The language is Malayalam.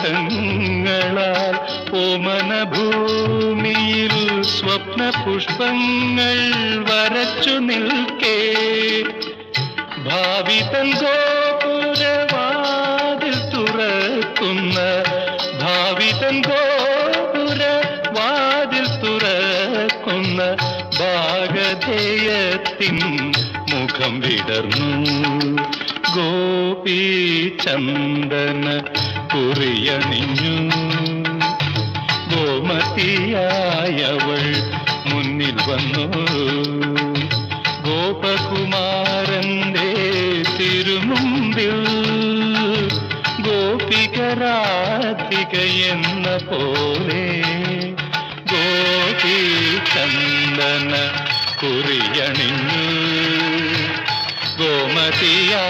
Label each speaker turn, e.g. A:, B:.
A: ചിത്രനഖങ്ങളാൽ ഓമന ഭൂമിയിൽ സ്വപ്ന പുഷ്പങ്ങൾ വരച്ചു നിൽക്കേ ഭാവിതൻ ഗോപുരവാതിൽ തുറക്കുന്ന ഭാവിതൻ ഗോപുരവാതിൽ തുറക്കുന്ന ഭാഗധേയത്തിൻ മുഖം വിടർന്നു ഗോപി ചന്ദന കുറിയണിഞ്ഞു ഗോമതിയായവൾ മുന്നിൽ വന്നു ഗോപകുമാരന്റെ തിരുമുമ്പിൽ ഗോപികരാധിക എന്ന പോലെ ഗോപി ചന്ദന കുറിയണിഞ്ഞു ഗോമതിയാ